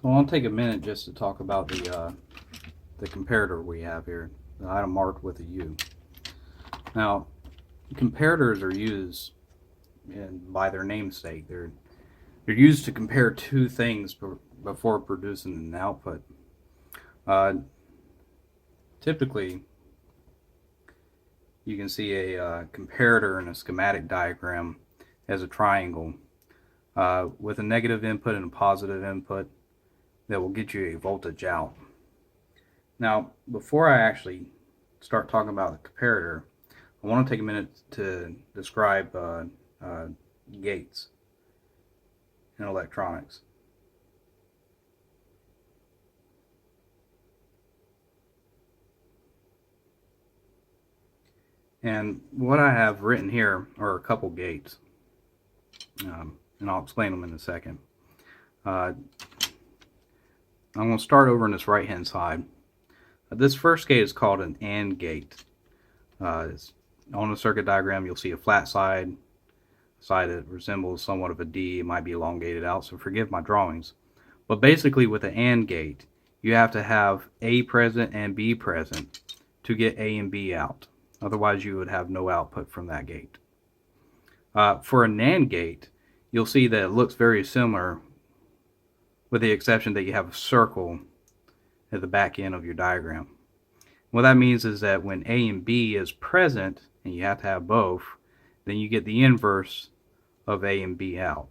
So I'll take a minute just to talk about the comparator we have here, the item marked with a U. Now, comparators are used by their namesake. They're used to compare two things before producing an output. Typically, you can see a comparator in a schematic diagram as a triangle with a negative input and a positive input that will get you a voltage out. Now, before I actually start talking about the comparator, I want to take a minute to describe gates in electronics. And what I have written here are a couple gates, and I'll explain them in a second. I'm going to start over on this right hand side. This first gate is called an AND gate. On the circuit diagram you'll see a flat side that resembles somewhat of a D. It might be elongated out, so forgive my drawings. But basically with the AND gate, you have to have A present and B present to get A and B out. Otherwise you would have no output from that gate. For a NAND gate, you'll see that it looks very similar, with the exception that you have a circle at the back end of your diagram. What that means is that when A and B is present, and you have to have both, then you get the inverse of A and B out.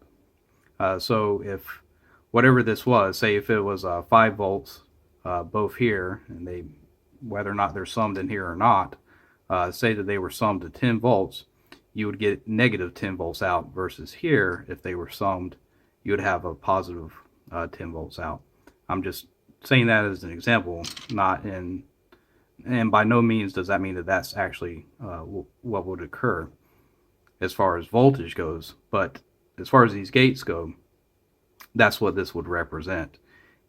So if whatever this was, say if it was 5 volts both here, and whether or not they're summed in here or not, say that they were summed to 10 volts, you would get negative 10 volts out, versus here, if they were summed, you would have a positive 10 volts out. I'm just saying that as an example, and by no means does that mean that that's actually what would occur as far as voltage goes, but as far as these gates go, that's what this would represent.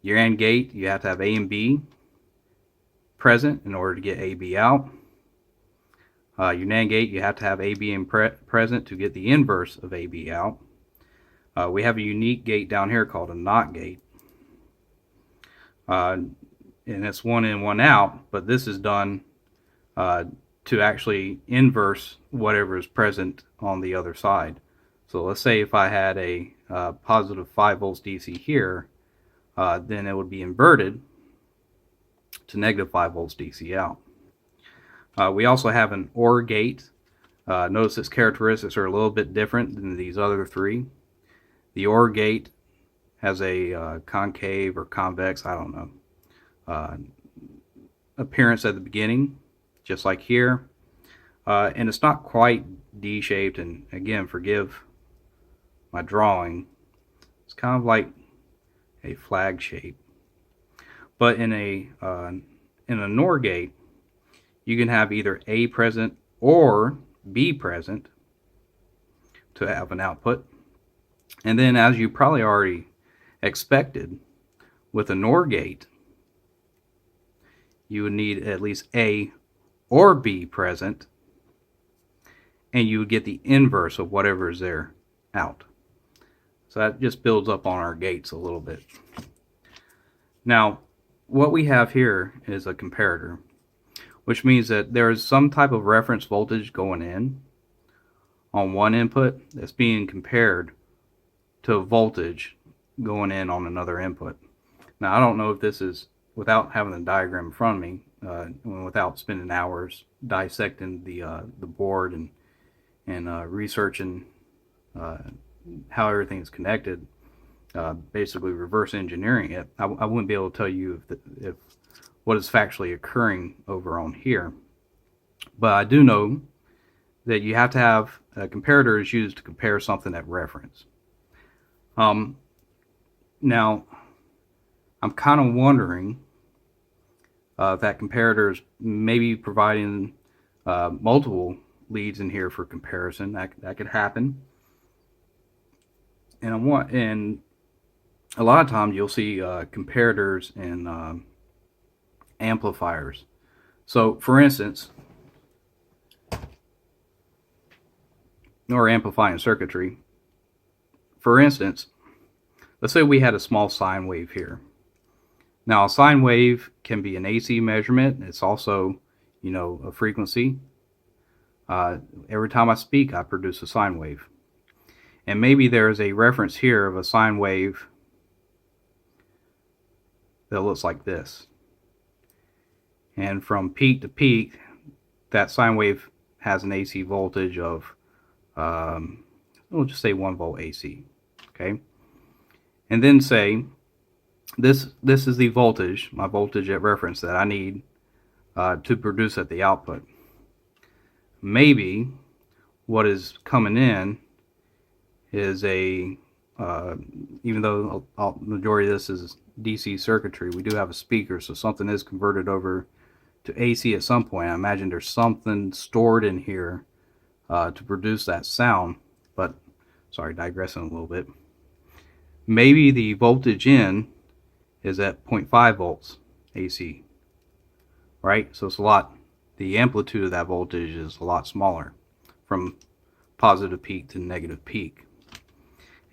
Your AND gate, you have to have A and B present in order to get AB out. Your NAND gate, you have to have AB present to get the inverse of AB out. We have a unique gate down here called a NOT gate. And it's one in, one out, but this is done to actually inverse whatever is present on the other side. So let's say if I had a positive 5 volts DC here, then it would be inverted to negative 5 volts DC out. We also have an OR gate. Notice its characteristics are a little bit different than these other three. The OR gate has a concave or convex, I don't know, appearance at the beginning, just like here. And it's not quite D-shaped, and again, forgive my drawing. It's kind of like a flag shape. But in a NOR gate, you can have either A present or B present to have an output. And then, as you probably already expected, with a NOR gate, you would need at least A or B present, and you would get the inverse of whatever is there out. So that just builds up on our gates a little bit. Now, what we have here is a comparator, which means that there is some type of reference voltage going in on one input that's being compared to a voltage going in on another input. Now, I don't know if this is, without having the diagram in front of me, without spending hours dissecting the board and researching how everything is connected, basically reverse engineering it, I wouldn't be able to tell you if what is factually occurring over on here. But I do know that you have to have a comparator is used to compare something at reference. Now, I'm kind of wondering if that comparator is maybe providing multiple leads in here for comparison. That could happen. And a lot of times you'll see comparators and amplifiers. So, for instance, or amplifying circuitry. For instance, let's say we had a small sine wave here. Now, a sine wave can be an AC measurement. It's also, a frequency. Every time I speak, I produce a sine wave. And maybe there's a reference here of a sine wave that looks like this. And from peak to peak, that sine wave has an AC voltage of, we'll just say 1 volt AC. Okay? And then say, this is the voltage, my voltage at reference that I need to produce at the output. Maybe what is coming in is a, even though the majority of this is DC circuitry, we do have a speaker, so something is converted over to AC at some point. I imagine there's something stored in here to produce that sound, but sorry, digressing a little bit. Maybe the voltage in is at 0.5 volts AC, right? So it's a lot, the amplitude of that voltage is a lot smaller from positive peak to negative peak.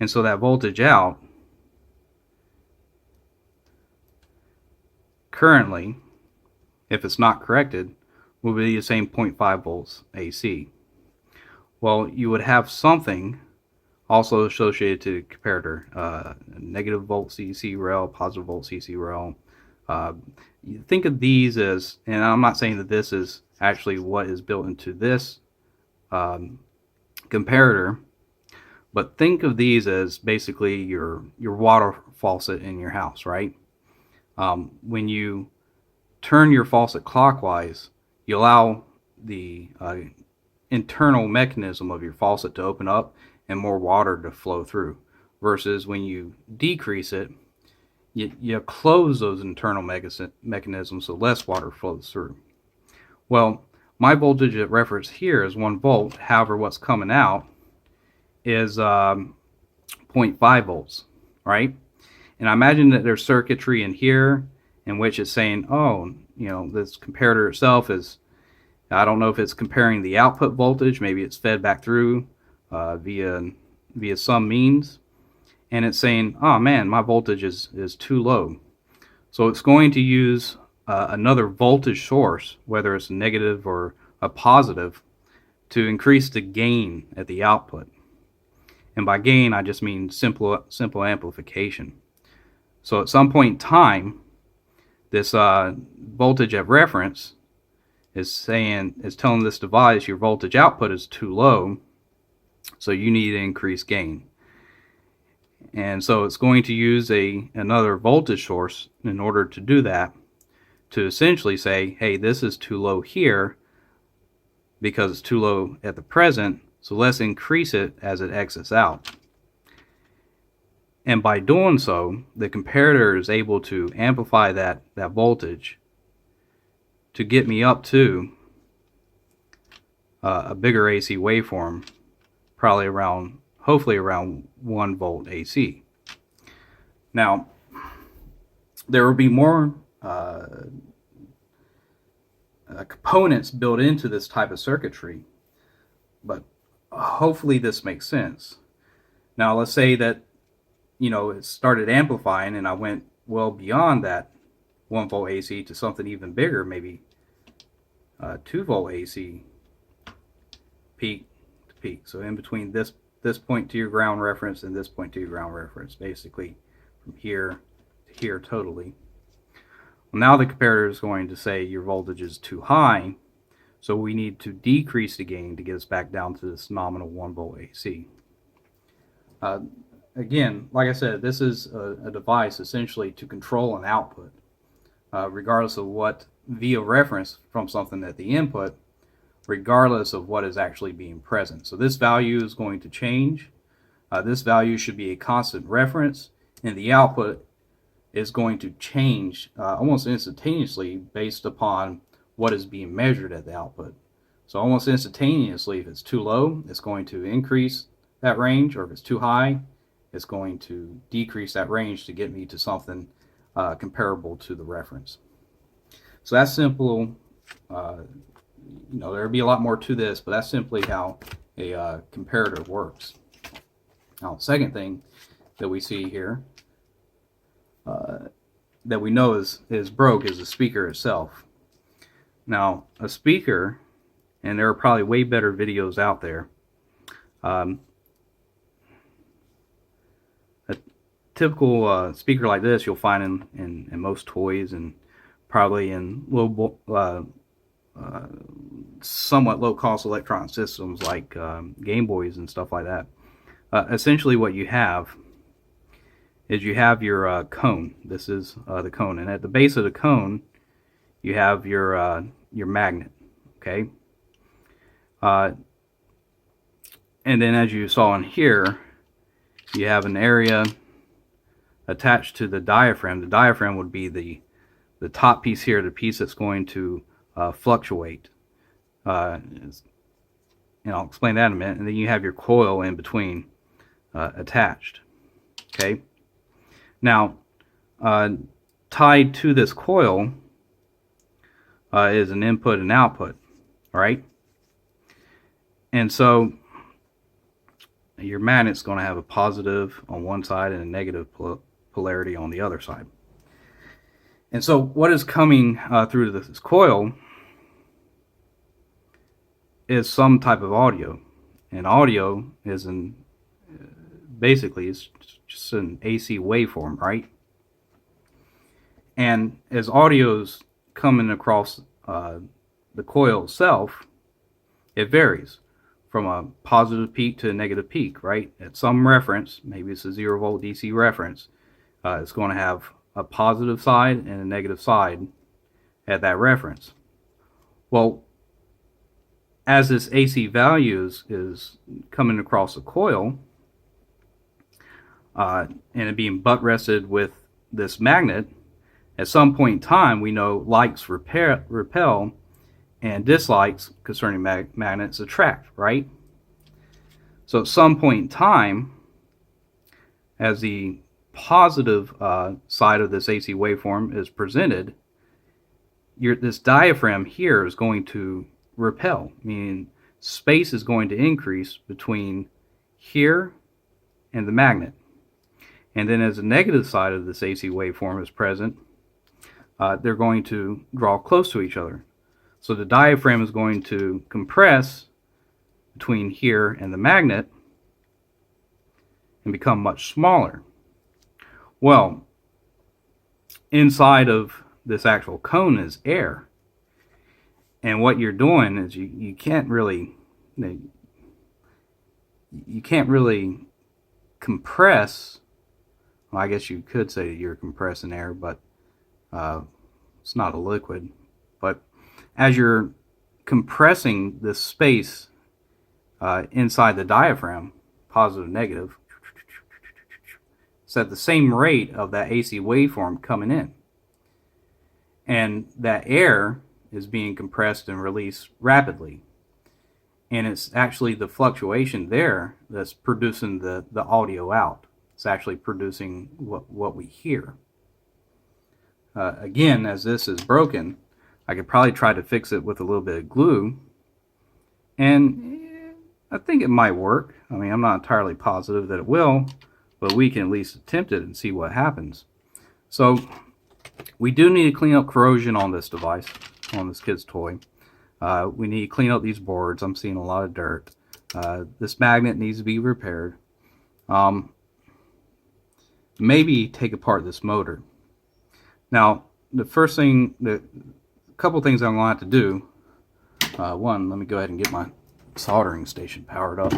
And so that voltage out currently, if it's not corrected, will be the same 0.5 volts AC. Well, you would have something also associated to the comparator, negative volt CC rel, positive volt CC rel. You think of these as, and I'm not saying that this is actually what is built into this comparator, but think of these as basically your water faucet in your house, right? When you turn your faucet clockwise, you allow the internal mechanism of your faucet to open up and more water to flow through, versus when you decrease it, you close those internal mechanisms so less water flows through. Well, my voltage at reference here is 1 volt. However, what's coming out is 0.5 volts, right? And I imagine that there's circuitry in here in which it's saying, oh, this comparator itself is, I don't know if it's comparing the output voltage, maybe it's fed back through via some means, and it's saying, oh man, my voltage is too low. So it's going to use another voltage source, whether it's a negative or a positive, to increase the gain at the output. And by gain, I just mean simple amplification. So at some point in time, this voltage at reference is telling this device your voltage output is too low, so you need to increase gain. And so it's going to use another voltage source in order to do that, to essentially say, hey, this is too low here because it's too low at the present, so let's increase it as it exits out. And by doing so, the comparator is able to amplify that voltage to get me up to a bigger AC waveform, probably hopefully around 1 volt AC. Now, there will be more components built into this type of circuitry, but hopefully this makes sense. Now, let's say that it started amplifying and I went well beyond that 1 volt AC to something even bigger, maybe 2 volt AC peak to peak. So in between this point to your ground reference and this point to your ground reference, basically from here to here totally. Well, now the comparator is going to say your voltage is too high, so we need to decrease the gain to get us back down to this nominal 1 volt AC. Again, like I said, this is a device essentially to control an output, regardless of what, via reference from something at the input, regardless of what is actually being present. So this value is going to change. This value should be a constant reference, and the output is going to change almost instantaneously based upon what is being measured at the output. So almost instantaneously, if it's too low, it's going to increase that range, or if it's too high, it's going to decrease that range to get me to something comparable to the reference. So that's simple. There'll be a lot more to this, but that's simply how a comparator works. Now, the second thing that we see here that we know is broke is the speaker itself. Now, a speaker, and there are probably way better videos out there. A typical speaker like this you'll find in most toys, and probably in somewhat low-cost electronic systems like Game Boys and stuff like that. Essentially what you have is you have your cone. This is the cone, and at the base of the cone you have your magnet. Okay, and then as you saw in here, you have an area attached to the diaphragm. The diaphragm would be the top piece here, the piece that's going to fluctuate. And I'll explain that in a minute. And then you have your coil in between attached. Okay. Now, tied to this coil is an input and output, right? And so your magnet's going to have a positive on one side and a negative polarity on the other side. And so what is coming through this coil is some type of audio. And audio is basically it's just an AC waveform, right? And as audio's coming across the coil itself, it varies from a positive peak to a negative peak, right? At some reference, maybe it's a 0-volt DC reference, it's going to have a positive side and a negative side at that reference. Well, as this AC value is coming across the coil, and it being butt rested with this magnet, at some point in time we know likes repel and dislikes concerning magnets attract, right? So at some point in time, as the positive side of this AC waveform is presented, this diaphragm here is going to repel, meaning space is going to increase between here and the magnet. And then as the negative side of this AC waveform is present, they're going to draw close to each other. So the diaphragm is going to compress between here and the magnet and become much smaller. Well, inside of this actual cone is air. And what you're doing is you can't really compress. Well, I guess you could say that you're compressing air, but it's not a liquid. But as you're compressing this space inside the diaphragm, positive, negative, it's at the same rate of that AC waveform coming in. And that air is being compressed and released rapidly. And it's actually the fluctuation there that's producing the audio out. It's actually producing what we hear. Again, as this is broken, I could probably try to fix it with a little bit of glue, and I think it might work. I mean, I'm not entirely positive that it will, but we can at least attempt it and see what happens. So we do need to clean up corrosion on this device, on this kid's toy. We need to clean up these boards. I'm seeing a lot of dirt. This magnet needs to be repaired. Maybe take apart this motor. Now, the first thing, a couple things I'm going to have to do. One, let me go ahead and get my soldering station powered up.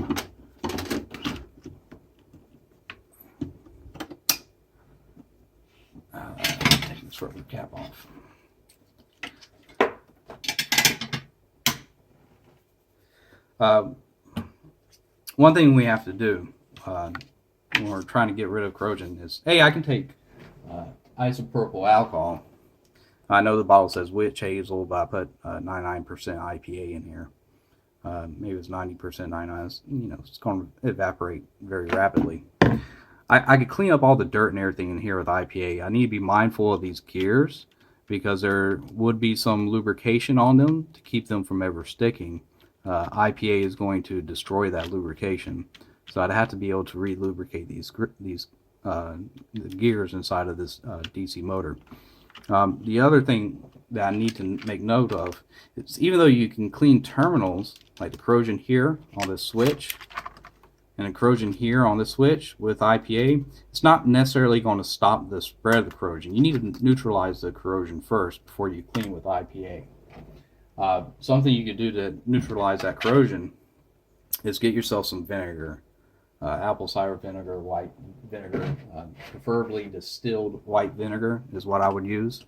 Take this rubber cap off. One thing we have to do when we're trying to get rid of corrosion is, hey, I can take isopropyl alcohol. I know the bottle says witch hazel, but I put 99% IPA in here. Maybe it's 90% 99. You know, it's going to evaporate very rapidly. I could clean up all the dirt and everything in here with IPA. I need to be mindful of these gears because there would be some lubrication on them to keep them from ever sticking. IPA is going to destroy that lubrication. So I'd have to be able to re-lubricate these the gears inside of this DC motor. The other thing that I need to make note of is, even though you can clean terminals like the corrosion here on this switch and the corrosion here on this switch with IPA, it's not necessarily going to stop the spread of the corrosion. You need to neutralize the corrosion first before you clean with IPA. Something you could do to neutralize that corrosion is get yourself some vinegar. Apple cider vinegar, white vinegar, preferably distilled white vinegar is what I would use.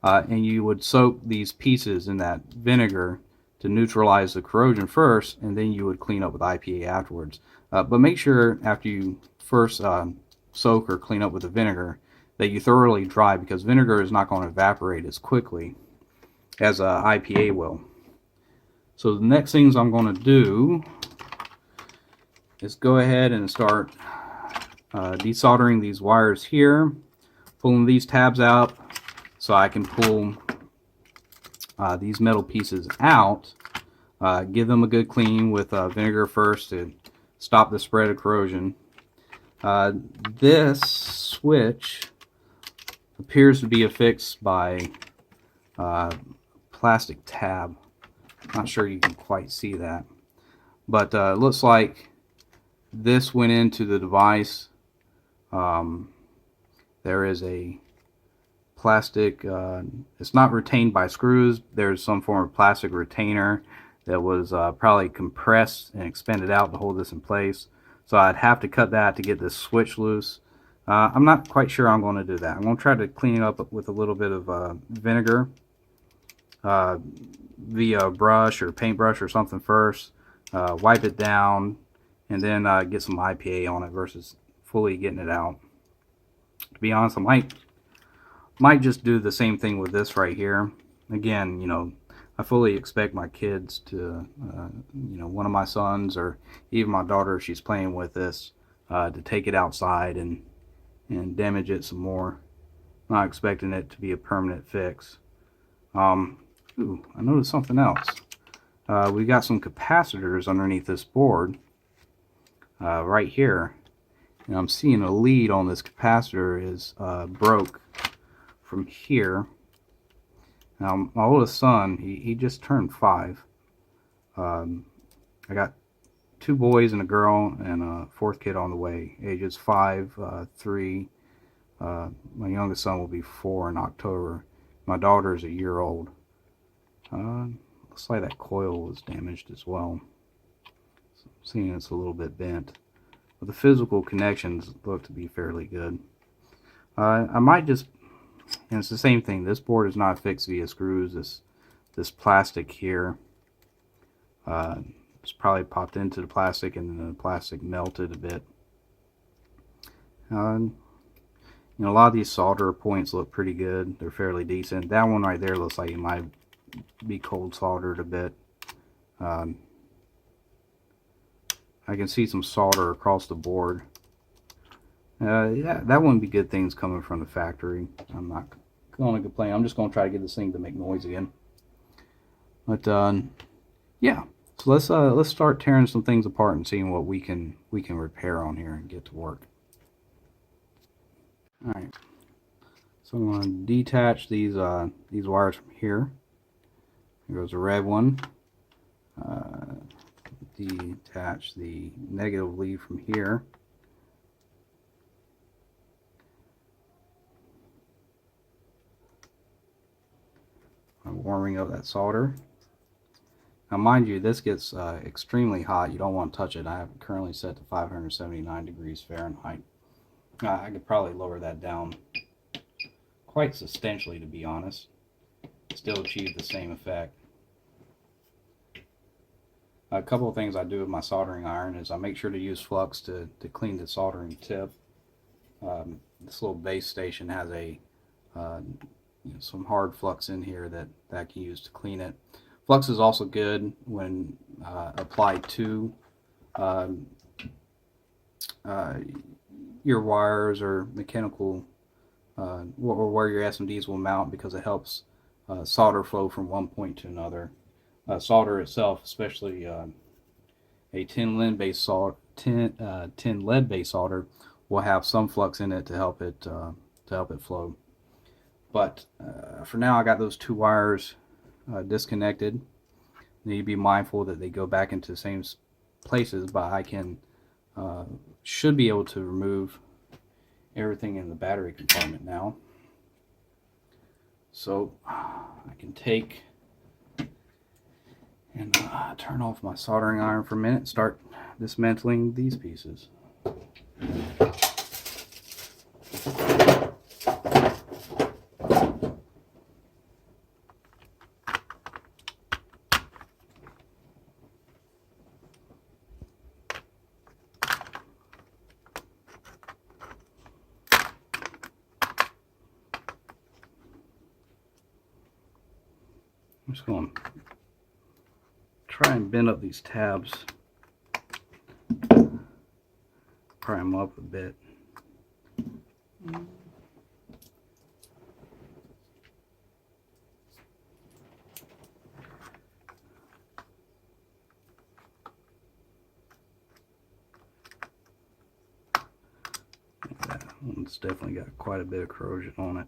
And you would soak these pieces in that vinegar to neutralize the corrosion first, and then you would clean up with IPA afterwards. But make sure after you first soak or clean up with the vinegar that you thoroughly dry, because vinegar is not going to evaporate as quickly as IPA will. So the next things I'm going to do is go ahead and start desoldering these wires here, pulling these tabs out so I can pull these metal pieces out, give them a good clean with vinegar first to stop the spread of corrosion. This switch appears to be affixed by plastic tab. Not sure you can quite see that, but it looks like this went into the device. There is a plastic, it's not retained by screws. There's some form of plastic retainer that was probably compressed and expanded out to hold this in place. So I'd have to cut that to get this switch loose. I'm not quite sure I'm going to do that. I'm going to try to clean it up with a little bit of vinegar via brush or paintbrush or something first. Wipe it down, and then get some IPA on it versus fully getting it out. To be honest, I might just do the same thing with this right here. Again, you know, I fully expect my kids to, you know, one of my sons or even my daughter, if she's playing with this, to take it outside and damage it some more. I'm not expecting it to be a permanent fix. Ooh, I noticed something else. We got some capacitors underneath this board. Right here, and I'm seeing a lead on this capacitor is broke from here. Now my oldest son, he just turned 5. I got 2 boys and a girl and a 4th kid on the way, ages 5, 3. My youngest son will be 4 in October. My daughter is a year old. Looks like that coil was damaged as well. Seeing it's a little bit bent, but the physical connections look to be fairly good. I might just, and it's the same thing, this board is not fixed via screws. This plastic here, it's probably popped into the plastic and then the plastic melted a bit. You know, a lot of these solder points look pretty good. They're fairly decent. That one right there looks like it might be cold soldered a bit. I can see some solder across the board. Yeah, that wouldn't be good things coming from the factory. I'm not going to complain. I'm just going to try to get this thing to make noise again. But yeah, so let's start tearing some things apart and seeing what we can repair on here and get to work. All right. So I'm going to detach these wires from here. Here goes the red one. Detach the negative lead from here. I'm warming up that solder. Now mind you, this gets extremely hot. You don't want to touch it. I have it currently set to 579 degrees Fahrenheit. I could probably lower that down quite substantially, to be honest. Still achieve the same effect. A couple of things I do with my soldering iron is I make sure to use flux to clean the soldering tip. This little base station has a you know, some hard flux in here that I can use to clean it. Flux is also good when applied to your wires or mechanical or where your SMDs will mount, because it helps solder flow from one point to another. Solder itself, especially a tin lead-based solder, will will have some flux in it to help it flow. But for now, I got those two wires disconnected. You need to be mindful that they go back into the same places, but I can should be able to remove everything in the battery compartment now. So I can take and turn off my soldering iron for a minute and start dismantling these pieces. I'm just going to try and bend up these tabs, pry them up a bit. That one's definitely got quite a bit of corrosion on it.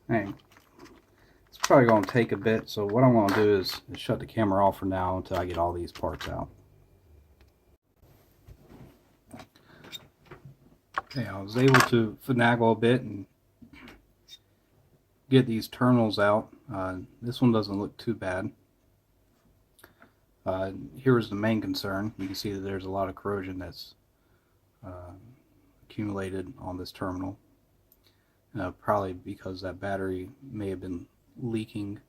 Hey, it's probably going to take a bit, so what I'm going to do is shut the camera off for now until I get all these parts out. Okay, I was able to finagle a bit and get these terminals out. This one doesn't look too bad. Here's the main concern. You can see that there's a lot of corrosion that's accumulated on this terminal. Probably because that battery may have been leaking.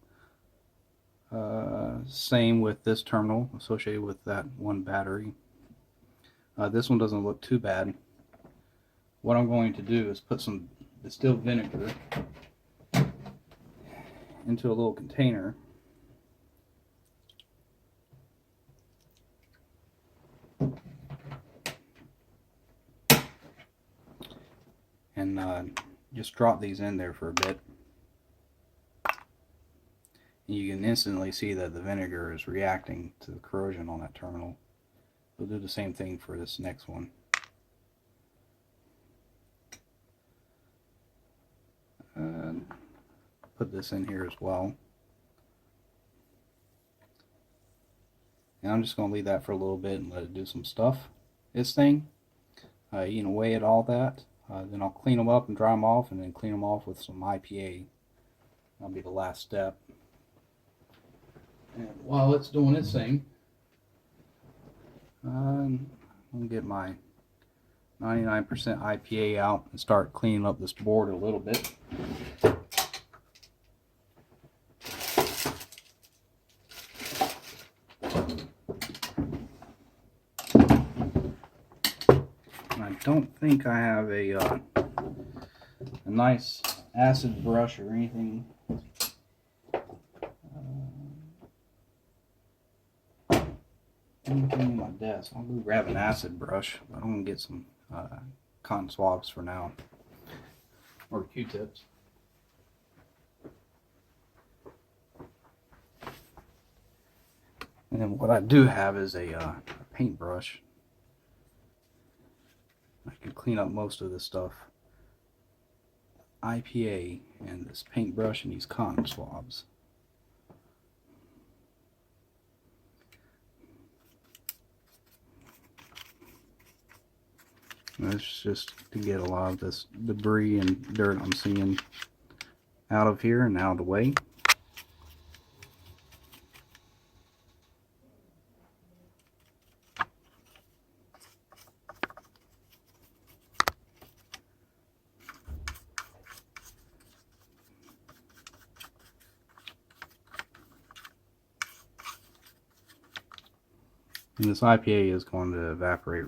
Same with this terminal associated with that one battery. This one doesn't look too bad. What I'm going to do is put some distilled vinegar into a little container. And just drop these in there for a bit. And you can instantly see that the vinegar is reacting to the corrosion on that terminal. We'll do the same thing for this next one. Put this in here as well. And I'm just going to leave that for a little bit and let it do some stuff. This thing, eating away at all that. Then I'll clean them up and dry them off, and then clean them off with some IPA. That'll be the last step. And while it's doing its thing, I'm going to get my 99% IPA out and start cleaning up this board a little bit. I don't think I have a nice acid brush or anything. Anything on my desk. I'll go grab an acid brush, but I'm gonna get some cotton swabs for now, or Q-tips. And then what I do have is a paintbrush. I can clean up most of this stuff. IPA and this paintbrush and these cotton swabs. And that's just to get a lot of this debris and dirt I'm seeing out of here and out of the way. And this IPA is going to evaporate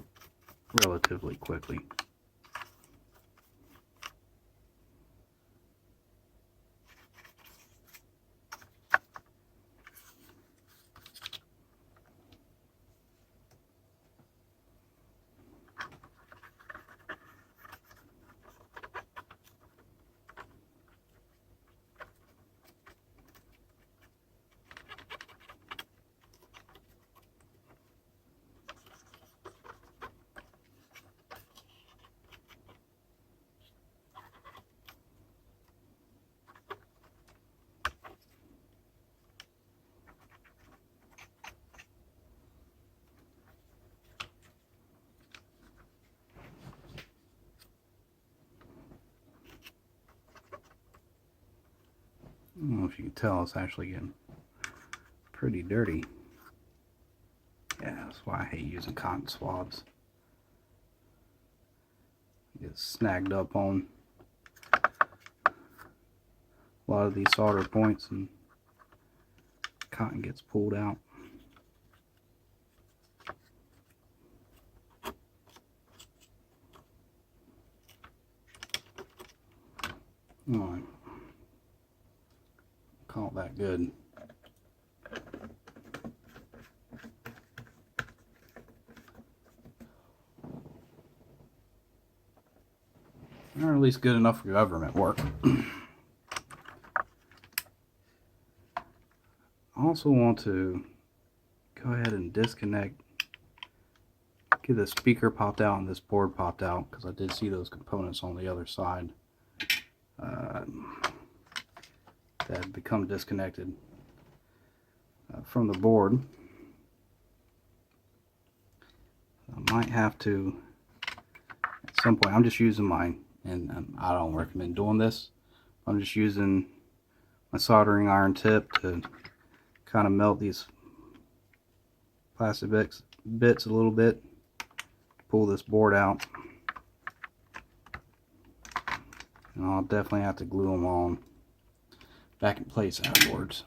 relatively quickly. I don't know if you can tell, it's actually getting pretty dirty. Yeah, that's why I hate using cotton swabs. You get snagged up on a lot of these solder points and cotton gets pulled out. Alright. Call that good. Or at least good enough for government work. I also want to go ahead and disconnect, get the speaker popped out and this board popped out, because I did see those components on the other side that had become disconnected from the board. I might have to, at some point, I'm just using mine, and I don't recommend doing this. I'm just using my soldering iron tip to kind of melt these plastic bits a little bit, pull this board out, and I'll definitely have to glue them on back in place afterwards.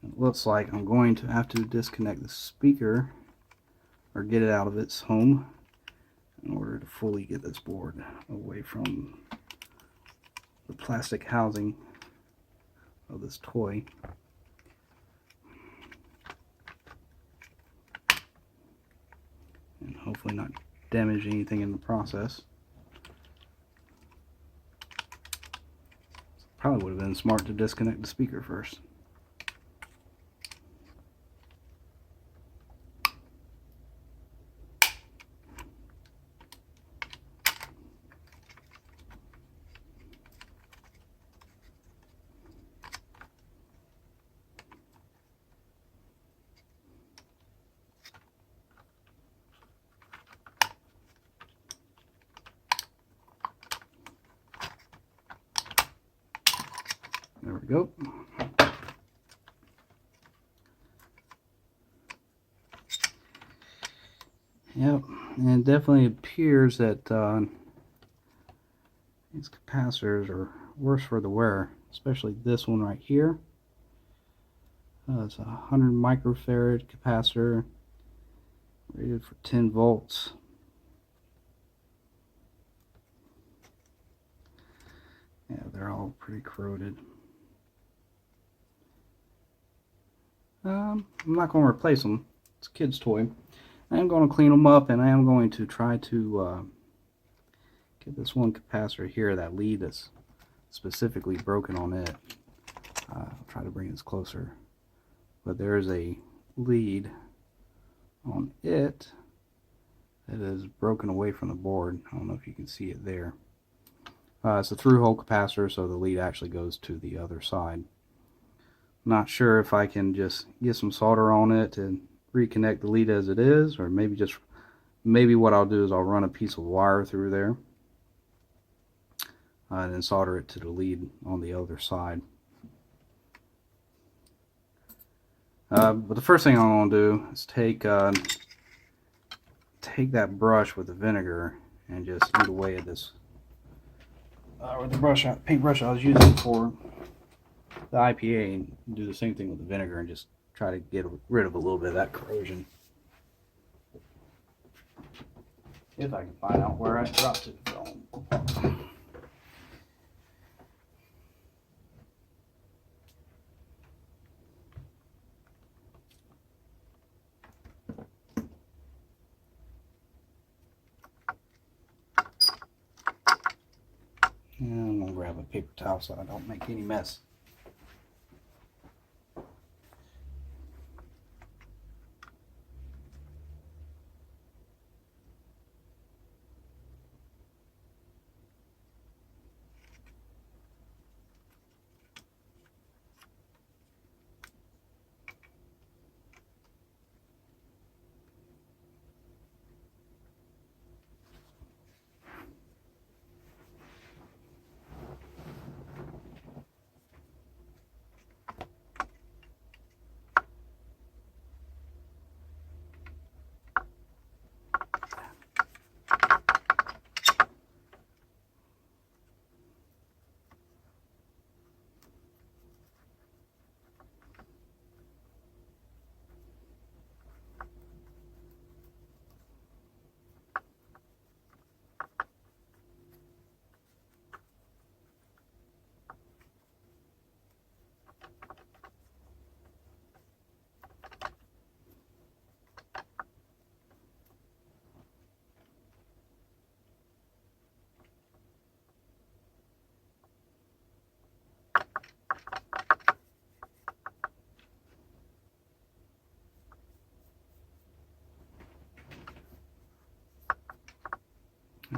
It looks like I'm going to have to disconnect the speaker or get it out of its home in order to fully get this board away from the plastic housing of this toy. And hopefully not damage anything in the process. Probably would have been smart to disconnect the speaker first. There we go. Yep, and it definitely appears that these capacitors are worse for the wear, especially this one right here. It's a 100 microfarad capacitor rated for 10 volts. Yeah, they're all pretty corroded. I'm not going to replace them. It's a kid's toy. I am going to clean them up, and I am going to try to get this one capacitor here, that lead that's specifically broken on it. I'll try to bring this closer. But there's a lead on it that is broken away from the board. I don't know if you can see it there. It's a through-hole capacitor, so the lead actually goes to the other side. Not sure if I can just get some solder on it and reconnect the lead as it is, or maybe what I'll do is I'll run a piece of wire through there and then solder it to the lead on the other side. But the first thing I'm going to do is take that brush with the vinegar and just eat away at this with the paintbrush I was using for the IPA, and do the same thing with the vinegar and just try to get rid of a little bit of that corrosion. If I can find out where I dropped it from. And I'm going to grab a paper towel so I don't make any mess.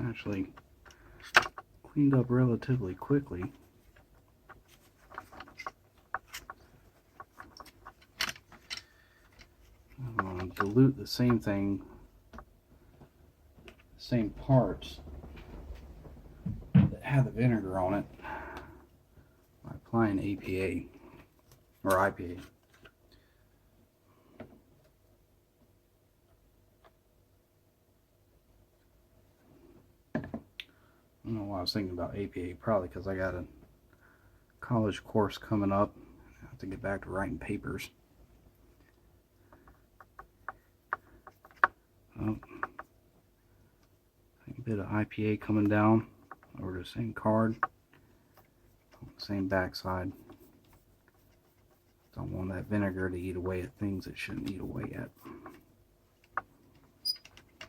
Actually cleaned up relatively quickly. I'm going to dilute the same thing, same parts that had the vinegar on it by applying APA or IPA. I don't know why I was thinking about APA, probably because I got a college course coming up. I have to get back to writing papers. Oh, a bit of IPA coming down over the same card, same backside. Don't want that vinegar to eat away at things it shouldn't eat away at.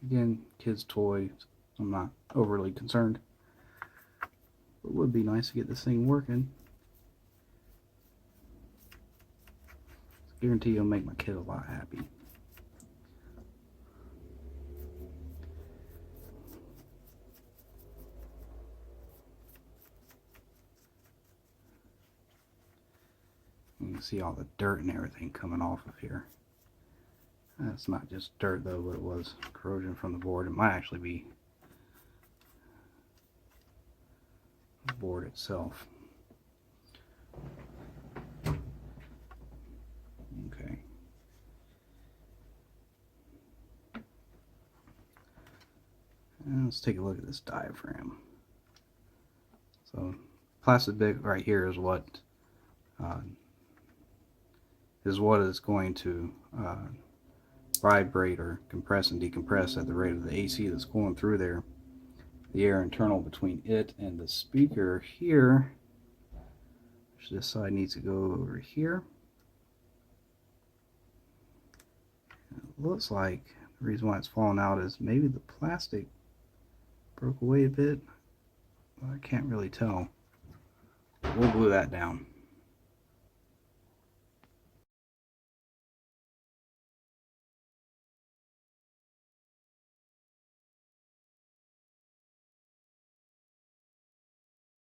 Again, kids' toys, I'm not overly concerned. It would be nice to get this thing working. I guarantee you'll make my kid a lot happy. You can see all the dirt and everything coming off of here. That's not just dirt though, but it was corrosion from the board. It might actually be the board itself. Okay. And let's take a look at this diaphragm. So, plastic bit right here is what is going to vibrate or compress and decompress at the rate of the AC that's going through there. The air internal between it and the speaker here, which this side needs to go over here. It looks like the reason why it's falling out is maybe the plastic broke away a bit. I can't really tell. We'll glue that down.